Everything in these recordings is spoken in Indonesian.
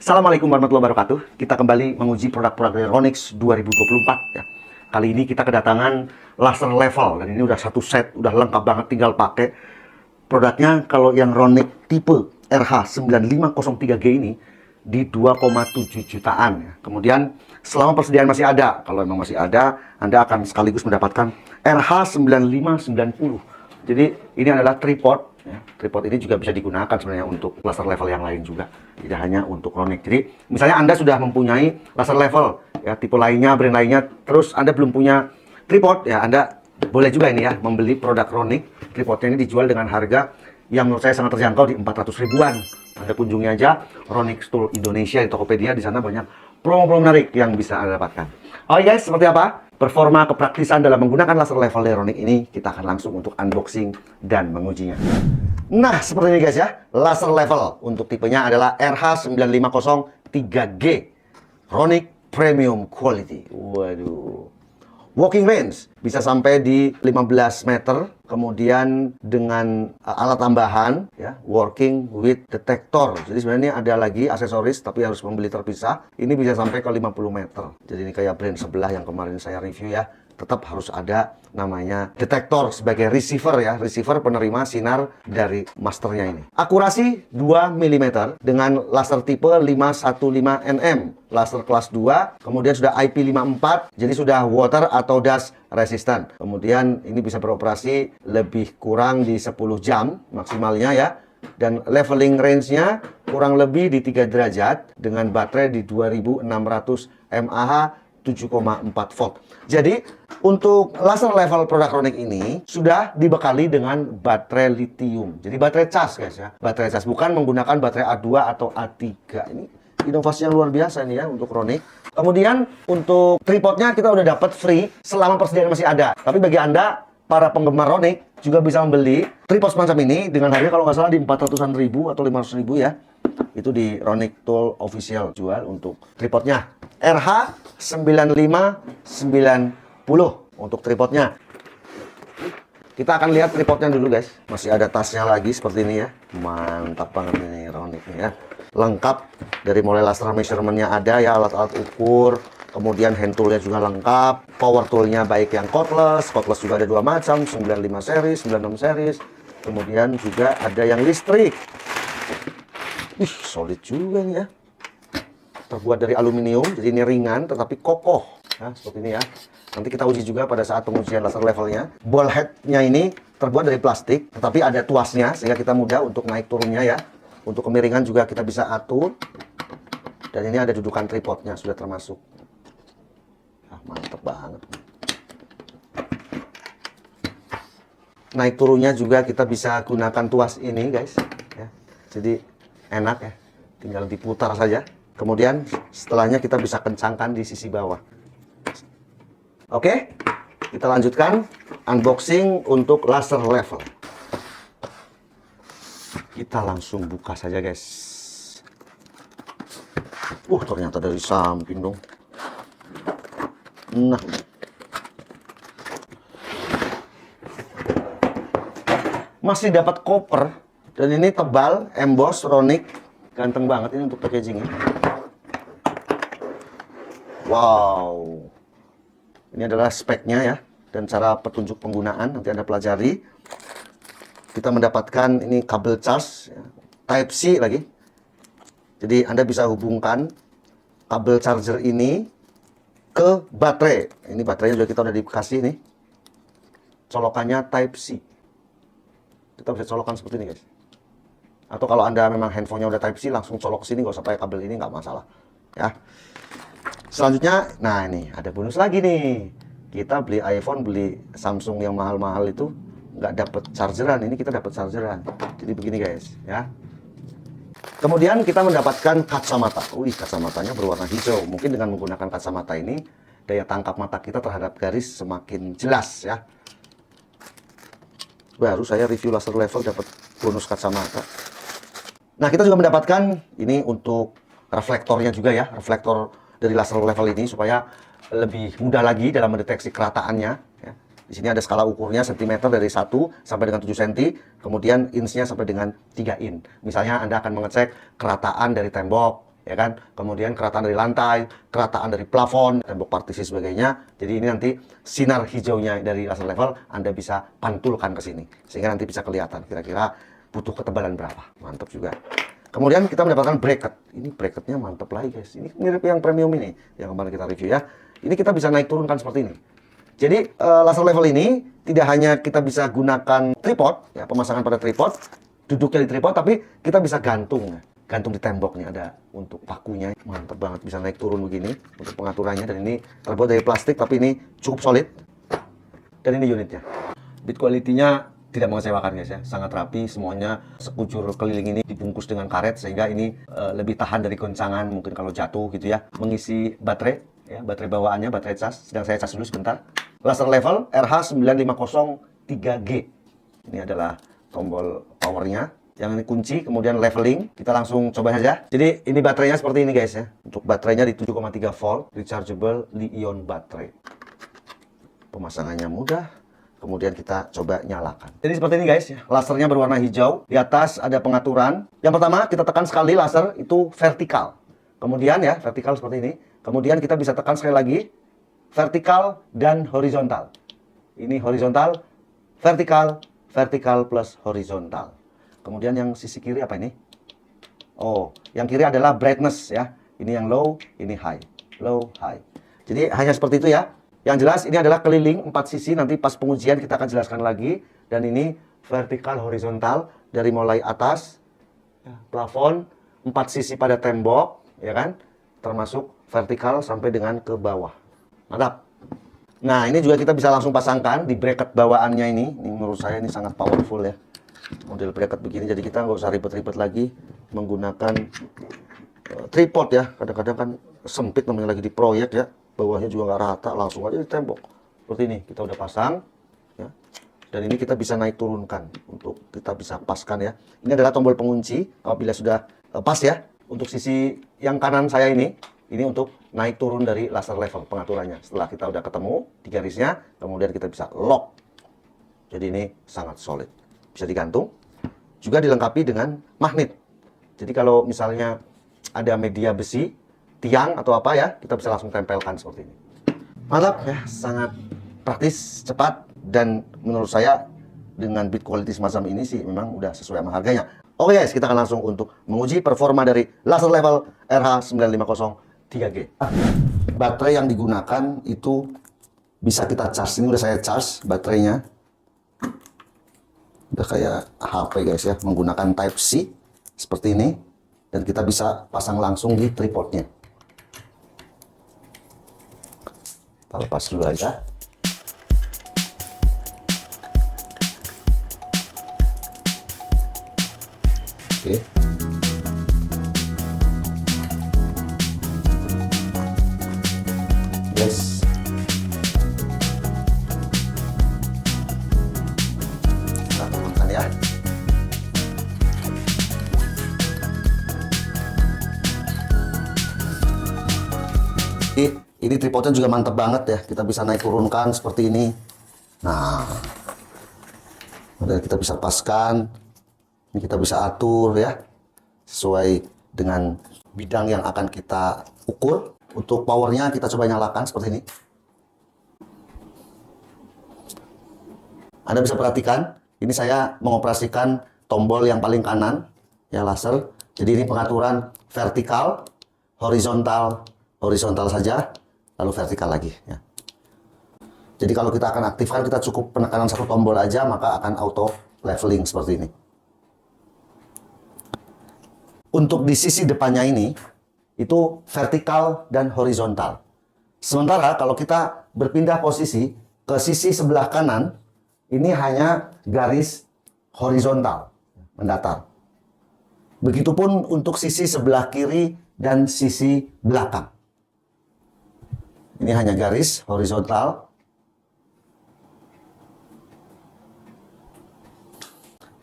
Assalamualaikum warahmatullahi wabarakatuh. Kita kembali menguji produk-produk dari Ronix 2024 ya. Kali ini kita kedatangan laser level dan ini udah satu set, udah lengkap banget, tinggal pakai. Produknya kalau yang Ronix tipe RH9503G ini di 2,7 jutaan ya. Kemudian selama persediaan masih ada, kalau memang masih ada, Anda akan sekaligus mendapatkan RH9590. Jadi ini adalah tripod. Ya, tripod ini juga bisa digunakan sebenarnya untuk laser level yang lain juga, tidak hanya untuk Ronix. Jadi misalnya Anda sudah mempunyai laser level ya, tipe lainnya, brand lainnya, terus Anda belum punya tripod ya, Anda boleh juga ini ya membeli produk Ronix. Tripodnya ini dijual dengan harga yang menurut saya sangat terjangkau di 400 ribuan. Anda kunjungi aja Ronix Tool Indonesia di Tokopedia, di sana banyak promo-promo menarik yang bisa Anda dapatkan. Oke guys, seperti apa performa kepraktisan dalam menggunakan laser level dari Ronix ini? Kita akan langsung untuk unboxing dan mengujinya. Nah, seperti ini guys ya, laser level untuk tipenya adalah RH9503G Ronix Premium Quality. Waduh. Walking range bisa sampai di 15 meter, kemudian dengan alat tambahan ya, working with detector. Jadi sebenarnya ini ada lagi aksesoris tapi harus membeli terpisah. Ini bisa sampai ke 50 meter. Jadi ini kayak brand sebelah yang kemarin saya review ya. Tetap harus ada namanya detektor sebagai receiver ya, receiver penerima sinar dari masternya ini. Akurasi 2 mm dengan laser tipe 515 nm, laser kelas 2, kemudian sudah IP54, jadi sudah water atau dust resistant. Kemudian ini bisa beroperasi lebih kurang di 10 jam maksimalnya ya. Dan leveling range-nya kurang lebih di 3 derajat dengan baterai di 2600 mAh 7,4 volt. Jadi untuk laser level produk Ronix ini sudah dibekali dengan baterai lithium. Jadi baterai cas guys ya, baterai cas, bukan menggunakan baterai A2 atau A3. Ini inovasi yang luar biasa nih ya untuk Ronix. Kemudian untuk tripodnya kita udah dapat free selama persediaan masih ada. Tapi bagi Anda para penggemar Ronix juga bisa membeli tripod semacam ini dengan harga kalau nggak salah di 400-an ribu atau 500 ribu ya. Itu di Ronix Tool Official jual untuk tripodnya. RH9590 untuk tripodnya. Kita akan lihat tripodnya dulu guys. Masih ada tasnya lagi seperti ini ya. Mantap banget ini Ronix ya. Lengkap dari mulai laser measurement-nya ada ya, alat-alat ukur. Kemudian hand tool-nya juga lengkap. Power tool-nya baik yang cordless. Cordless juga ada dua macam, 95 series, 96 series. Kemudian juga ada yang listrik. Ih, solid juga nih ya. Terbuat dari aluminium, jadi ini ringan tetapi kokoh. Nah, seperti ini ya. Nanti kita uji juga pada saat pengujian laser levelnya. Ball head-nya ini terbuat dari plastik, tetapi ada tuasnya sehingga kita mudah untuk naik turunnya ya. Untuk kemiringan juga kita bisa atur. Dan ini ada dudukan tripodnya sudah termasuk. Ah, mantep banget. Naik turunnya juga kita bisa gunakan tuas ini guys. Ya. Jadi enak ya, tinggal diputar saja. Kemudian setelahnya kita bisa kencangkan di sisi bawah. Oke, kita lanjutkan unboxing untuk laser level. Kita langsung buka saja guys. Ternyata dari samping dong. Nah, masih dapat koper dan ini tebal, emboss Ronix. Ganteng banget ini untuk packagingnya. Wow, ini adalah speknya ya, dan cara petunjuk penggunaan nanti Anda pelajari. Kita mendapatkan ini kabel charge ya, Type C lagi. Jadi Anda bisa hubungkan kabel charger ini ke baterai. Ini baterainya kita udah dikasih nih. Colokannya Type C. Kita bisa colokan seperti ini guys. Atau kalau Anda memang handphonenya udah Type C, langsung colok ke sini, nggak usah pakai kabel ini, nggak masalah ya. Selanjutnya, nah ini ada bonus lagi nih. Kita beli iPhone, beli Samsung yang mahal-mahal itu nggak dapat chargeran. Ini kita dapat chargeran. Jadi begini guys ya. Kemudian kita mendapatkan kacamata. Wih, kacamatanya berwarna hijau. Mungkin dengan menggunakan kacamata ini daya tangkap mata kita terhadap garis semakin jelas ya. Baru saya review laser level dapat bonus kacamata. Nah, kita juga mendapatkan ini untuk reflektornya juga ya, reflektor dari laser level ini supaya lebih mudah lagi dalam mendeteksi kerataannya ya. Di sini ada skala ukurnya sentimeter dari 1 sampai dengan 7 cm, kemudian inch-nya sampai dengan 3 in. Misalnya Anda akan mengecek kerataan dari tembok ya kan? Kemudian kerataan dari lantai, kerataan dari plafon, tembok partisi sebagainya. Jadi ini nanti sinar hijaunya dari laser level Anda bisa pantulkan ke sini, sehingga nanti bisa kelihatan kira-kira butuh ketebalan berapa. Mantap juga. Kemudian kita mendapatkan bracket. Ini bracketnya mantap lagi guys. Ini mirip yang premium ini, yang kemarin kita review ya. Ini kita bisa naik turunkan seperti ini. Jadi laser level ini tidak hanya kita bisa gunakan tripod, ya, pemasangan pada tripod, duduknya di tripod, tapi kita bisa gantung, ya. Gantung di tembok nih, ada untuk pakunya. Mantap banget, bisa naik turun begini untuk pengaturannya. Dan ini terbuat dari plastik, tapi ini cukup solid. Dan ini unitnya. Build quality-nya tidak mengecewakan guys ya, sangat rapi semuanya. Sekujur keliling ini dibungkus dengan karet sehingga ini lebih tahan dari goncangan mungkin kalau jatuh gitu ya. Mengisi baterai ya, baterai bawaannya, baterai cas. Sedang saya cas dulu sebentar. Laser level RH950 3G. Ini adalah tombol powernya. Yang ini kunci, kemudian leveling. Kita langsung coba saja. Jadi ini baterainya seperti ini guys ya. Untuk baterainya di 7,3 volt, rechargeable Li-ion baterai. Pemasangannya mudah. Kemudian kita coba nyalakan. Jadi seperti ini guys ya. Lasernya berwarna hijau. Di atas ada pengaturan. Yang pertama kita tekan sekali laser itu vertikal. Kemudian ya vertikal seperti ini. Kemudian kita bisa tekan sekali lagi vertikal dan horizontal. Ini horizontal, vertikal, vertikal plus horizontal. Kemudian yang sisi kiri apa ini? Oh, yang kiri adalah brightness ya. Ini yang low, ini high. Low, high. Jadi hanya seperti itu ya. Yang jelas ini adalah keliling 4 sisi, nanti pas pengujian kita akan jelaskan lagi. Dan ini vertikal horizontal dari mulai atas, plafon, 4 sisi pada tembok, ya kan? Termasuk vertikal sampai dengan ke bawah. Mantap. Nah ini juga kita bisa langsung pasangkan di bracket bawaannya ini. Ini menurut saya ini sangat powerful ya. Model bracket begini, jadi kita nggak usah ribet-ribet lagi menggunakan tripod ya. Kadang-kadang kan sempit namanya lagi di proyek ya. Bawahnya juga nggak rata, langsung aja di tembok. Seperti ini, kita udah pasang. Ya. Dan ini kita bisa naik turunkan, untuk kita bisa paskan ya. Ini adalah tombol pengunci, apabila sudah pas ya. Untuk sisi yang kanan saya ini untuk naik turun dari laser level pengaturannya. Setelah kita udah ketemu di garisnya, kemudian kita bisa lock. Jadi ini sangat solid. Bisa digantung, juga dilengkapi dengan magnet. Jadi kalau misalnya ada media besi, tiang atau apa ya, kita bisa langsung tempelkan seperti ini. Mantap ya, sangat praktis, cepat, dan menurut saya dengan build quality semacam ini sih memang udah sesuai sama harganya. Oke guys, kita akan langsung untuk menguji performa dari laser level RH950 3G. Baterai yang digunakan itu bisa kita charge. Ini udah saya charge baterainya. Udah kayak HP guys ya, menggunakan Type C seperti ini. Dan kita bisa pasang langsung di tripodnya. Kita lepas dulu aja. Oke. Yes. Kita turunkan ya. Ini tripodnya juga mantep banget ya. Kita bisa naik turunkan seperti ini. Nah, kemudian kita bisa paskan. Ini kita bisa atur ya, sesuai dengan bidang yang akan kita ukur. Untuk powernya kita coba nyalakan seperti ini. Anda bisa perhatikan, ini saya mengoperasikan tombol yang paling kanan, ya laser. Jadi ini pengaturan vertikal, horizontal, horizontal saja, lalu vertikal lagi. Ya. Jadi kalau kita akan aktifkan, kita cukup penekanan satu tombol aja, maka akan auto leveling seperti ini. Untuk di sisi depannya ini, itu vertikal dan horizontal. Sementara kalau kita berpindah posisi ke sisi sebelah kanan, ini hanya garis horizontal, mendatar. Begitupun untuk sisi sebelah kiri dan sisi belakang. Ini hanya garis horizontal.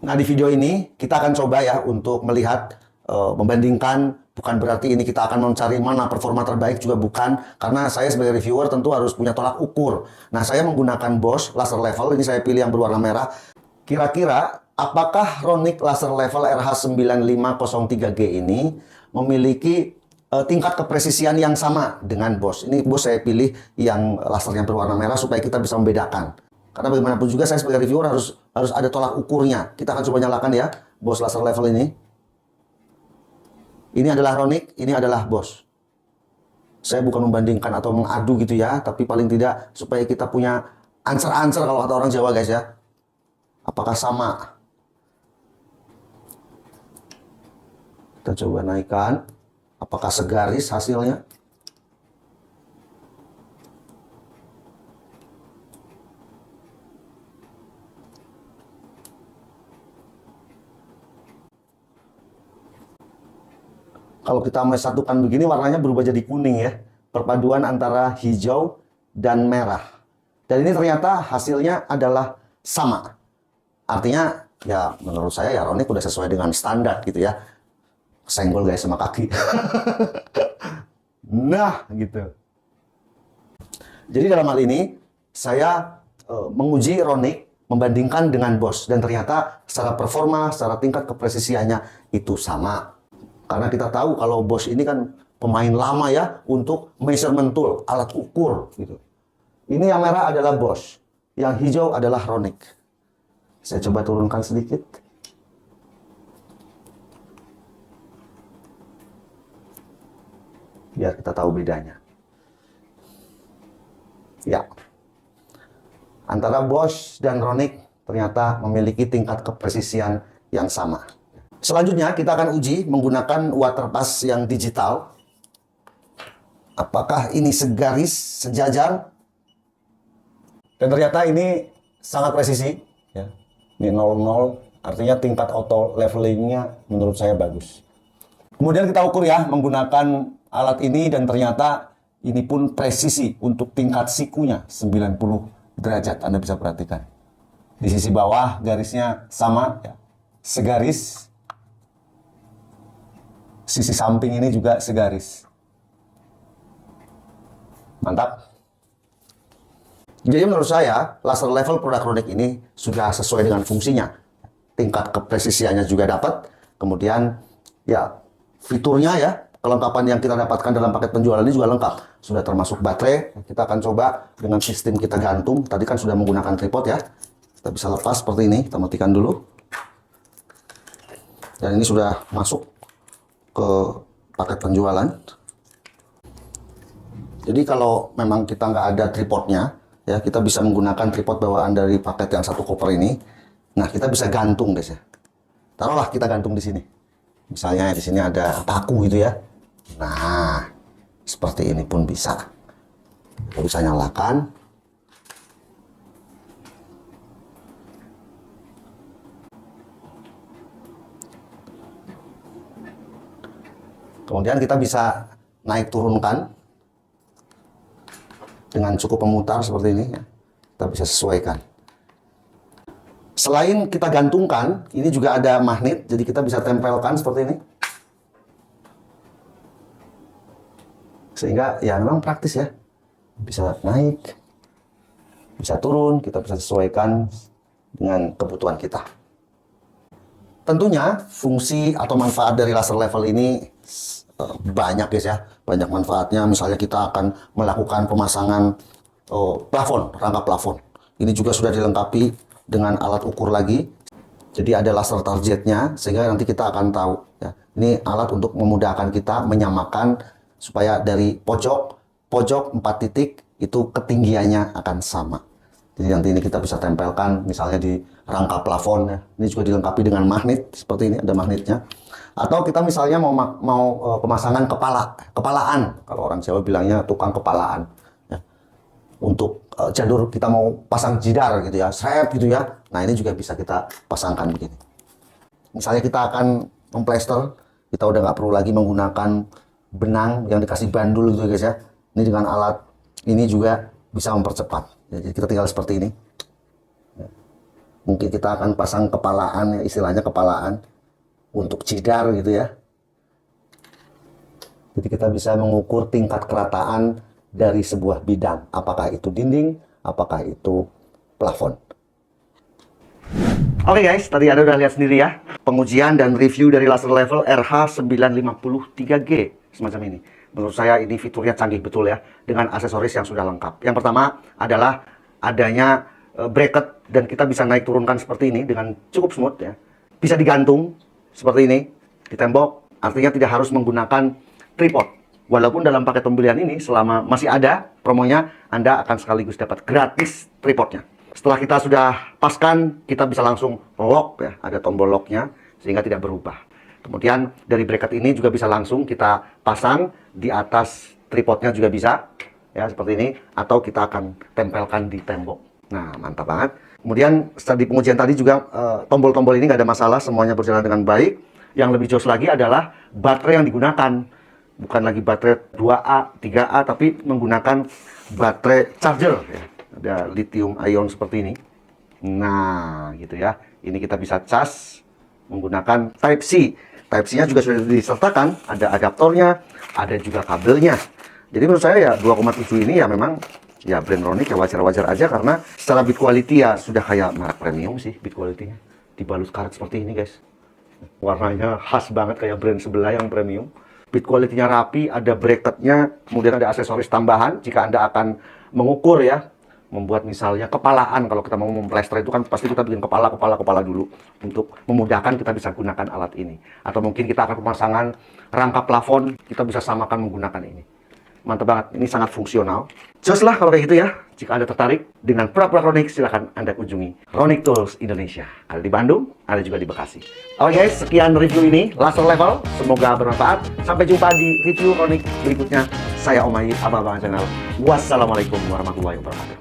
Nah, di video ini kita akan coba ya untuk melihat, membandingkan. Bukan berarti ini kita akan mencari mana performa terbaik, juga bukan. Karena saya sebagai reviewer tentu harus punya tolak ukur. Nah, saya menggunakan Bosch laser level. Ini saya pilih yang berwarna merah. Kira-kira apakah Ronic laser level RH9503G ini memiliki tingkat kepresisian yang sama dengan Bosch. Ini Bosch saya pilih yang lasernya berwarna merah supaya kita bisa membedakan. Karena bagaimanapun juga saya sebagai reviewer harus ada tolak ukurnya. Kita akan coba nyalakan ya Bosch laser level ini. Ini adalah Ronic, ini adalah Bosch. Saya bukan membandingkan atau mengadu gitu ya, tapi paling tidak supaya kita punya answer-answer kalau kata orang Jawa guys ya. Apakah sama? Kita coba naikkan. Apakah segaris hasilnya? Kalau kita satukan begini warnanya berubah jadi kuning ya. Perpaduan antara hijau dan merah. Dan ini ternyata hasilnya adalah sama. Artinya ya menurut saya ya Ronic udah sesuai dengan standar gitu ya. Senggol guys sama kaki. Nah gitu. Jadi dalam hal ini saya menguji Ronic membandingkan dengan Bosch. Dan ternyata secara performa, secara tingkat kepresisiannya itu sama. Karena kita tahu kalau Bosch ini kan pemain lama ya untuk measurement tool, alat ukur gitu. Ini yang merah adalah Bosch, yang hijau adalah Ronic. Saya coba turunkan sedikit. Biar kita tahu bedanya. Ya. Antara Bosch dan Ronic ternyata memiliki tingkat kepresisian yang sama. Selanjutnya kita akan uji menggunakan water pass yang digital. Apakah ini segaris, sejajar? Dan ternyata ini sangat presisi. Ya. Ini 00, artinya tingkat auto levelingnya menurut saya bagus. Kemudian kita ukur ya menggunakan alat ini dan ternyata ini pun presisi untuk tingkat sikunya 90 derajat. Anda bisa perhatikan. Di sisi bawah garisnya sama, ya. Segaris. Sisi samping ini juga segaris. Mantap. Jadi menurut saya, laser level produk Ronic ini sudah sesuai dengan fungsinya. Tingkat kepresisiannya juga dapat. Kemudian, ya, fiturnya ya, kelengkapan yang kita dapatkan dalam paket penjualan ini juga lengkap. Sudah termasuk baterai. Kita akan coba dengan sistem kita gantung. Tadi kan sudah menggunakan tripod ya. Kita bisa lepas seperti ini. Kita matikan dulu. Dan ini sudah masuk ke paket penjualan. Jadi kalau memang kita nggak ada tripodnya, ya kita bisa menggunakan tripod bawaan dari paket yang satu koper ini. Nah kita bisa gantung guys ya. Taruhlah kita gantung di sini. Misalnya di sini ada paku gitu ya. Nah seperti ini pun bisa. Kita bisa nyalakan. Kemudian kita bisa naik turunkan dengan cukup memutar seperti ini. Ya. Kita bisa sesuaikan. Selain kita gantungkan, ini juga ada magnet, jadi kita bisa tempelkan seperti ini. Sehingga ya memang praktis ya. Bisa naik, bisa turun, kita bisa sesuaikan dengan kebutuhan kita. Tentunya fungsi atau manfaat dari laser level ini banyak guys ya, banyak manfaatnya. Misalnya kita akan melakukan pemasangan plafon, rangka plafon. Ini juga sudah dilengkapi dengan alat ukur lagi. Jadi ada laser targetnya sehingga nanti kita akan tahu ya. Ini alat untuk memudahkan kita menyamakan supaya dari pojok 4 titik itu ketinggiannya akan sama. Jadi nanti ini kita bisa tempelkan misalnya di rangka plafon ya. Ini juga dilengkapi dengan magnet seperti ini, ada magnetnya. Atau kita misalnya mau pemasangan kepalaan. Kalau orang Jawa bilangnya tukang kepalaan. Ya. Untuk jalur kita mau pasang jidar gitu ya, srep gitu ya. Nah ini juga bisa kita pasangkan begini. Misalnya kita akan memplester, kita udah nggak perlu lagi menggunakan benang yang dikasih bandul gitu guys ya. Ini dengan alat ini juga bisa mempercepat. Jadi kita tinggal seperti ini. Mungkin kita akan pasang kepalaan, ya, istilahnya kepalaan untuk jidar gitu ya. Jadi kita bisa mengukur tingkat kerataan dari sebuah bidang. Apakah itu dinding, apakah itu plafon. Oke guys, tadi Anda udah lihat sendiri ya pengujian dan review dari laser level RH953G semacam ini. Menurut saya ini fiturnya canggih betul ya, dengan aksesoris yang sudah lengkap. Yang pertama adalah adanya bracket, dan kita bisa naik turunkan seperti ini dengan cukup smooth ya. Bisa digantung seperti ini di tembok, artinya tidak harus menggunakan tripod. Walaupun dalam paket pembelian ini selama masih ada promonya, Anda akan sekaligus dapat gratis tripodnya. Setelah kita sudah paskan, kita bisa langsung lock ya, ada tombol locknya sehingga tidak berubah. Kemudian dari bracket ini juga bisa langsung kita pasang di atas tripodnya juga bisa ya, seperti ini, atau kita akan tempelkan di tembok. Nah, mantap banget. Kemudian setelah di pengujian tadi juga tombol-tombol ini nggak ada masalah, semuanya berjalan dengan baik. Yang lebih jos lagi adalah baterai yang digunakan. Bukan lagi baterai 2A, 3A, tapi menggunakan baterai charger ya. Ada lithium ion seperti ini. Nah, gitu ya. Ini kita bisa cas menggunakan Type-C. Type-C-nya juga sudah disertakan, ada adaptornya, ada juga kabelnya. Jadi menurut saya ya 2,7 ini ya memang ya brand Ronic ya wajar-wajar aja, karena secara build quality ya sudah kayak merek premium sih build quality-nya. Dibalut karet seperti ini guys. Warnanya khas banget kayak brand sebelah yang premium. Build quality-nya rapi, ada bracket-nya, kemudian ada aksesoris tambahan jika Anda akan mengukur ya. Membuat misalnya kepalaan, kalau kita mau memplester itu kan pasti kita bikin kepala dulu. Untuk memudahkan kita bisa gunakan alat ini. Atau mungkin kita akan pemasangan rangka plafon, kita bisa samakan menggunakan ini. Mantap banget, ini sangat fungsional. Jos lah kalau kayak gitu ya. Jika Anda tertarik dengan produk Ronic, silahkan Anda kunjungi Ronic Tools Indonesia. Ada di Bandung, ada juga di Bekasi. Oke guys, sekian review ini, laser level. Semoga bermanfaat. Sampai jumpa di review Ronic berikutnya. Saya Om Ayi, Abang Channel. Wassalamualaikum warahmatullahi wabarakatuh.